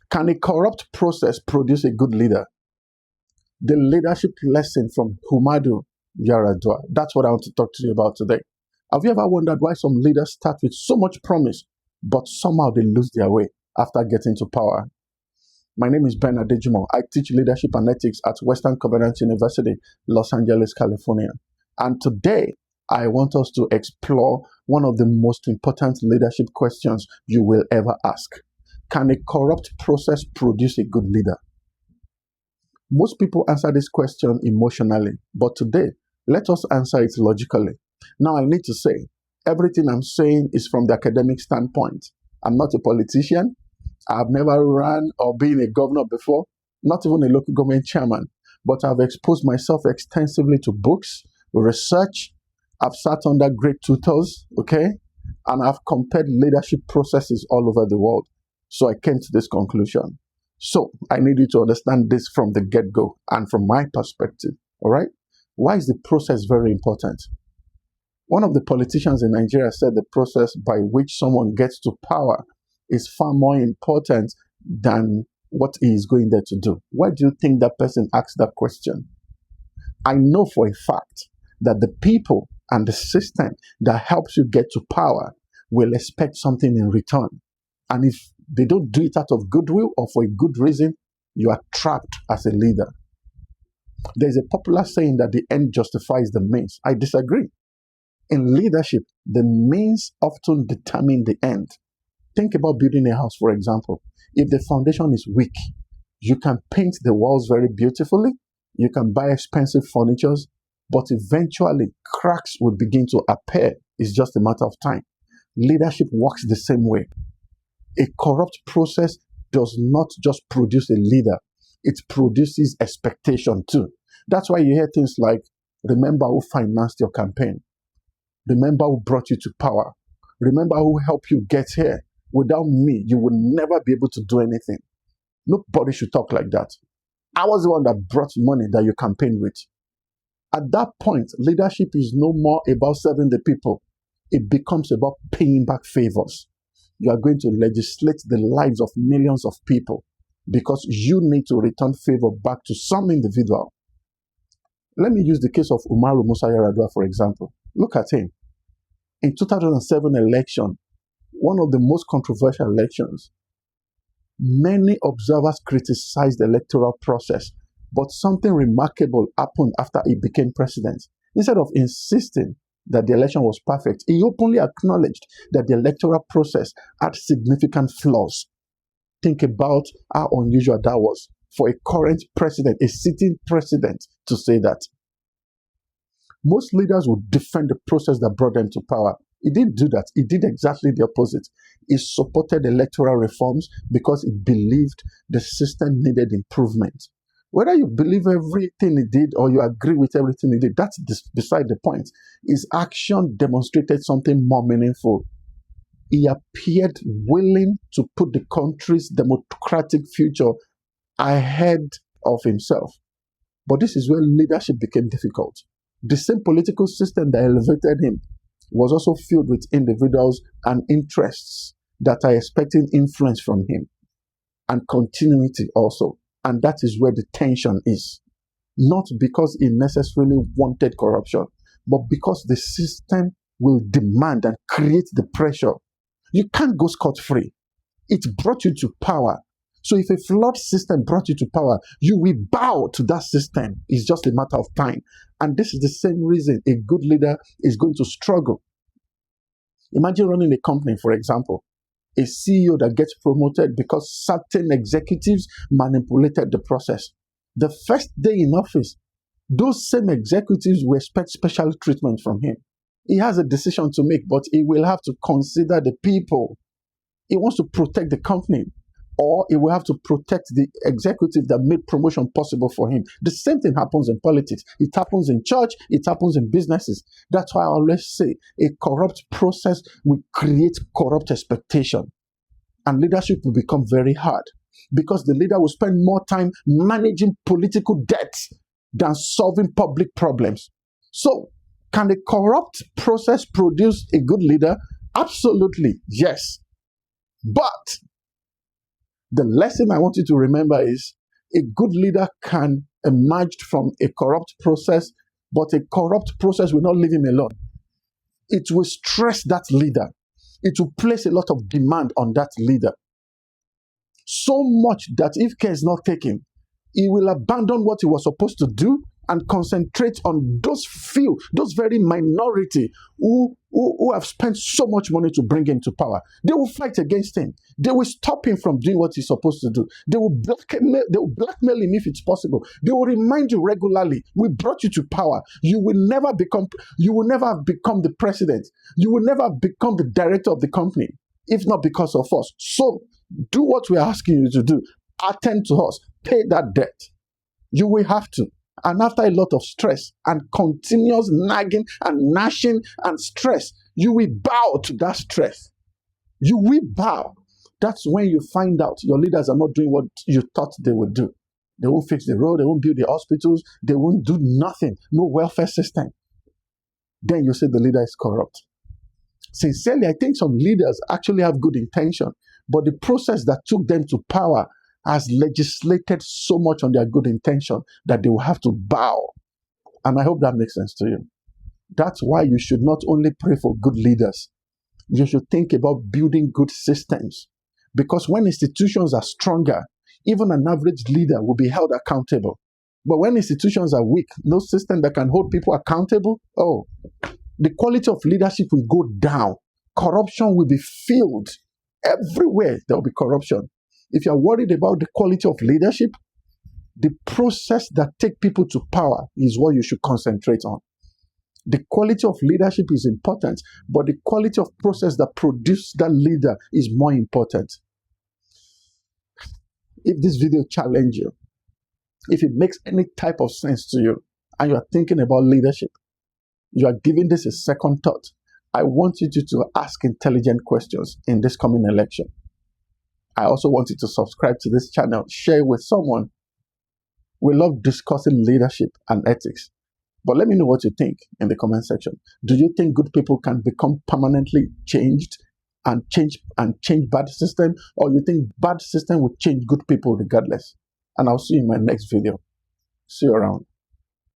Can a corrupt process produce a good leader? The leadership lesson from Umaru Yar'Adua. That's what I want to talk to you about today. Have you ever wondered why some leaders start with so much promise, but somehow they lose their way after getting to power? My name is Ben Adejimo. I teach leadership and ethics at Western Covenant University, Los Angeles, California. And today, I want us to explore one of the most important leadership questions you will ever ask. Can a corrupt process produce a good leader? Most people answer this question emotionally, but today, let us answer it logically. Now, I need to say, everything I'm saying is from the academic standpoint. I'm not a politician. I've never run or been a governor before, not even a local government chairman, but I've exposed myself extensively to books, research. I've sat under great tutors, okay? And I've compared leadership processes all over the world. So I came to this conclusion. So I need you to understand this from the get-go and from my perspective, all right? Why is the process very important? One of the politicians in Nigeria said the process by which someone gets to power is far more important than what he is going there to do. Why do you think that person asked that question? I know for a fact that the people and the system that helps you get to power will expect something in return. And if they don't do it out of goodwill or for a good reason, you are trapped as a leader. There's a popular saying that the end justifies the means. I disagree. In leadership, the means often determine the end. Think about building a house, for example. If the foundation is weak, you can paint the walls very beautifully, you can buy expensive furniture, but eventually cracks will begin to appear. It's just a matter of time. Leadership works the same way. A corrupt process does not just produce a leader, it produces expectation too. That's why you hear things like, remember who financed your campaign. Remember who brought you to power. Remember who helped you get here. Without me, you will never be able to do anything. Nobody should talk like that. I was the one that brought money that you campaigned with. At that point, leadership is no more about serving the people. It becomes about paying back favors. You are going to legislate the lives of millions of people because you need to return favor back to some individual. Let me use the case of Umaru Musa Yar'Adua, for example. Look at him. In 2007 election, one of the most controversial elections, many observers criticized the electoral process, but something remarkable happened after he became president. Instead of insisting that the election was perfect, he openly acknowledged that the electoral process had significant flaws. Think about how unusual that was for a current president, a sitting president, to say that. Most leaders would defend the process that brought them to power. He didn't do that. He did exactly the opposite. He supported electoral reforms because he believed the system needed improvement. Whether you believe everything he did or you agree with everything he did, that's beside the point. His action demonstrated something more meaningful. He appeared willing to put the country's democratic future ahead of himself. But this is where leadership became difficult. The same political system that elevated him was also filled with individuals and interests that are expecting influence from him and continuity also. And that is where the tension is. Not because he necessarily wanted corruption, but because the system will demand and create the pressure. You can't go scot-free. It brought you to power. So if a flawed system brought you to power, you will bow to that system. It's just a matter of time. And this is the same reason a good leader is going to struggle. Imagine running a company, for example. A CEO that gets promoted because certain executives manipulated the process. The first day in office, those same executives will expect special treatment from him. He has a decision to make, but he will have to consider the people. He wants to protect the company, or he will have to protect the executive that made promotion possible for him. The same thing happens in politics. It happens in church. It happens in businesses. That's why I always say a corrupt process will create corrupt expectation. And leadership will become very hard because the leader will spend more time managing political debts than solving public problems. So, can a corrupt process produce a good leader? Absolutely, yes. But The lesson I want you to remember is a good leader can emerge from a corrupt process, but a corrupt process will not leave him alone. It will stress that leader. It will place a lot of demand on that leader. So much that if care is not taken, he will abandon what he was supposed to do and concentrate on those few, those very minority who have spent so much money to bring him to power. They will fight against him. They will stop him from doing what he's supposed to do. They will blackmail him if it's possible. They will remind you regularly, we brought you to power. You will never have become the president. You will never become the director of the company, if not because of us. So do what we're asking you to do. Attend to us. Pay that debt. You will have to. And after a lot of stress and continuous nagging and gnashing and stress, you will bow to that stress. You will bow. That's when you find out your leaders are not doing what you thought they would do. They won't fix the road. They won't build the hospitals. They won't do nothing. No welfare system. Then you say the leader is corrupt. Sincerely, I think some leaders actually have good intention, but the process that took them to power has legislated so much on their good intention that they will have to bow. And I hope that makes sense to you. That's why you should not only pray for good leaders, you should think about building good systems. Because when institutions are stronger, even an average leader will be held accountable. But when institutions are weak, no system that can hold people accountable, the quality of leadership will go down. Corruption will be filled. Everywhere there will be corruption. If you're worried about the quality of leadership, the process that take people to power is what you should concentrate on. The quality of leadership is important, but the quality of process that produce that leader is more important. If this video challenges you, if it makes any type of sense to you, and you are thinking about leadership, you are giving this a second thought, I want you to ask intelligent questions in this coming election. I also want you to subscribe to this channel, share with someone. We love discussing leadership and ethics. But let me know what you think in the comment section. Do you think good people can become permanently changed and change bad system? Or you think bad system will change good people regardless? And I'll see you in my next video. See you around.